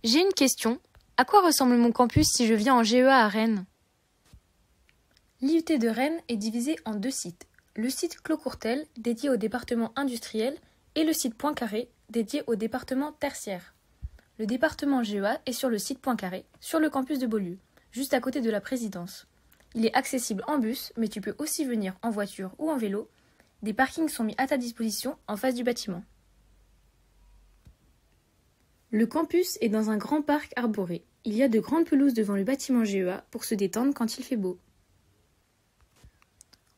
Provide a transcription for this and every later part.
J'ai une question. À quoi ressemble mon campus si je viens en GEA à Rennes? L'IUT de Rennes est divisé en deux sites. Le site Clos-Courtel, dédié au département industriel, et le site Poincaré, dédié au département tertiaire. Le département GEA est sur le site Poincaré, sur le campus de Beaulieu, juste à côté de la présidence. Il est accessible en bus, mais tu peux aussi venir en voiture ou en vélo. Des parkings sont mis à ta disposition en face du bâtiment. Le campus est dans un grand parc arboré. Il y a de grandes pelouses devant le bâtiment GEA pour se détendre quand il fait beau.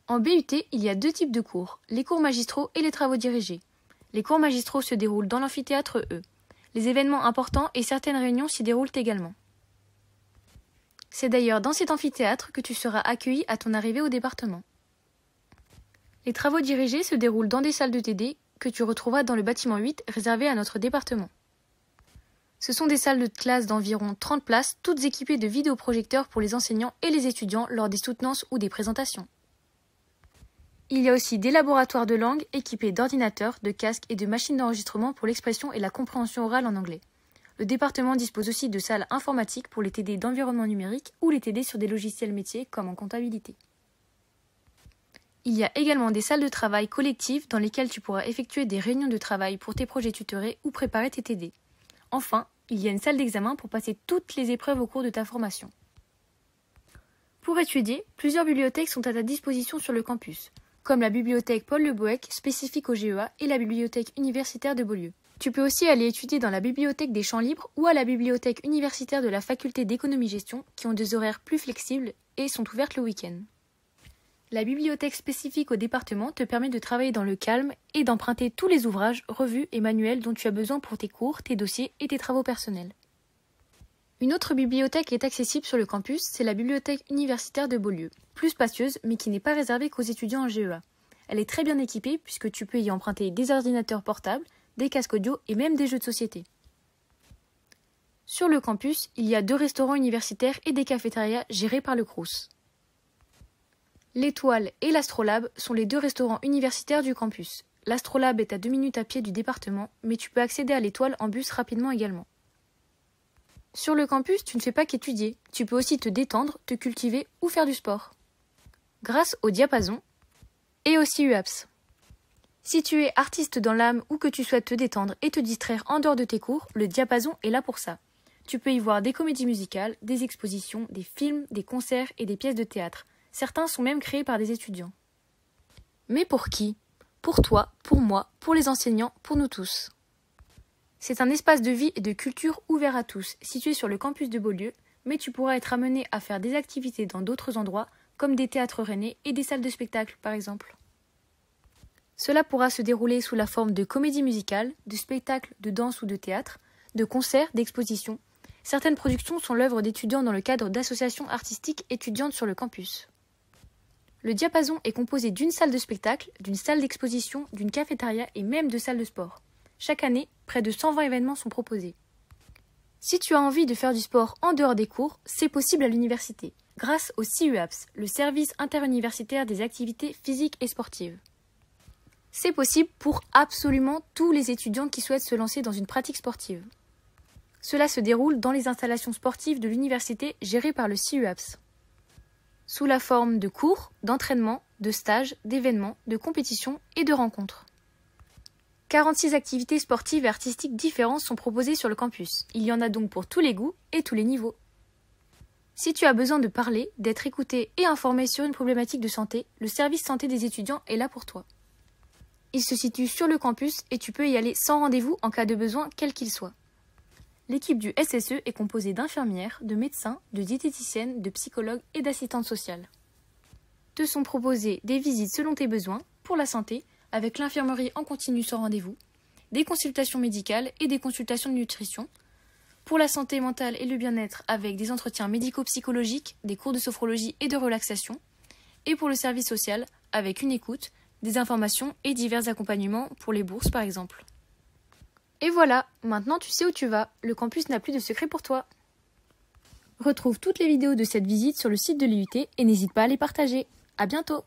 En BUT, il y a deux types de cours, les cours magistraux et les travaux dirigés. Les cours magistraux se déroulent dans l'amphithéâtre E. Les événements importants et certaines réunions s'y déroulent également. C'est d'ailleurs dans cet amphithéâtre que tu seras accueilli à ton arrivée au département. Les travaux dirigés se déroulent dans des salles de TD que tu retrouveras dans le bâtiment 8 réservé à notre département. Ce sont des salles de classe d'environ 30 places, toutes équipées de vidéoprojecteurs pour les enseignants et les étudiants lors des soutenances ou des présentations. Il y a aussi des laboratoires de langue équipés d'ordinateurs, de casques et de machines d'enregistrement pour l'expression et la compréhension orale en anglais. Le département dispose aussi de salles informatiques pour les TD d'environnement numérique ou les TD sur des logiciels métiers comme en comptabilité. Il y a également des salles de travail collectives dans lesquelles tu pourras effectuer des réunions de travail pour tes projets tutorés ou préparer tes TD. Enfin, il y a une salle d'examen pour passer toutes les épreuves au cours de ta formation. Pour étudier, plusieurs bibliothèques sont à ta disposition sur le campus, comme la bibliothèque Paul Le Boëc, spécifique au GEA, et la bibliothèque universitaire de Beaulieu. Tu peux aussi aller étudier dans la bibliothèque des Champs Libres ou à la bibliothèque universitaire de la faculté d'économie-gestion, qui ont des horaires plus flexibles et sont ouvertes le week-end. La bibliothèque spécifique au département te permet de travailler dans le calme et d'emprunter tous les ouvrages, revues et manuels dont tu as besoin pour tes cours, tes dossiers et tes travaux personnels. Une autre bibliothèque est accessible sur le campus, c'est la bibliothèque universitaire de Beaulieu, plus spacieuse mais qui n'est pas réservée qu'aux étudiants en GEA. Elle est très bien équipée puisque tu peux y emprunter des ordinateurs portables, des casques audio et même des jeux de société. Sur le campus, il y a 2 restaurants universitaires et des cafétérias gérés par le Crous. L'Étoile et l'Astrolabe sont les 2 restaurants universitaires du campus. L'Astrolabe est à 2 minutes à pied du département, mais tu peux accéder à l'Étoile en bus rapidement également. Sur le campus, tu ne fais pas qu'étudier, tu peux aussi te détendre, te cultiver ou faire du sport. Grâce au diapason et au CUAPS. Si tu es artiste dans l'âme ou que tu souhaites te détendre et te distraire en dehors de tes cours, le diapason est là pour ça. Tu peux y voir des comédies musicales, des expositions, des films, des concerts et des pièces de théâtre. Certains sont même créés par des étudiants. Mais pour qui? Pour toi, pour moi, pour les enseignants, pour nous tous. C'est un espace de vie et de culture ouvert à tous, situé sur le campus de Beaulieu, mais tu pourras être amené à faire des activités dans d'autres endroits, comme des théâtres rennais et des salles de spectacle, par exemple. Cela pourra se dérouler sous la forme de comédies musicales, de spectacles, de danse ou de théâtre, de concerts, d'expositions. Certaines productions sont l'œuvre d'étudiants dans le cadre d'associations artistiques étudiantes sur le campus. Le diapason est composé d'une salle de spectacle, d'une salle d'exposition, d'une cafétéria et même de salles de sport. Chaque année, près de 120 événements sont proposés. Si tu as envie de faire du sport en dehors des cours, c'est possible à l'université, grâce au CUAPS, le service interuniversitaire des activités physiques et sportives. C'est possible pour absolument tous les étudiants qui souhaitent se lancer dans une pratique sportive. Cela se déroule dans les installations sportives de l'université gérées par le CUAPS. Sous la forme de cours, d'entraînements, de stages, d'événements, de compétitions et de rencontres. 46 activités sportives et artistiques différentes sont proposées sur le campus. Il y en a donc pour tous les goûts et tous les niveaux. Si tu as besoin de parler, d'être écouté et informé sur une problématique de santé, le service santé des étudiants est là pour toi. Il se situe sur le campus et tu peux y aller sans rendez-vous en cas de besoin quel qu'il soit. L'équipe du SSE est composée d'infirmières, de médecins, de diététiciennes, de psychologues et d'assistantes sociales. Te sont proposées des visites selon tes besoins, pour la santé, avec l'infirmerie en continu sans rendez-vous, des consultations médicales et des consultations de nutrition, pour la santé mentale et le bien-être avec des entretiens médico-psychologiques, des cours de sophrologie et de relaxation, et pour le service social avec une écoute, des informations et divers accompagnements pour les bourses par exemple. Et voilà, maintenant tu sais où tu vas, le campus n'a plus de secret pour toi. Retrouve toutes les vidéos de cette visite sur le site de l'IUT et n'hésite pas à les partager. À bientôt!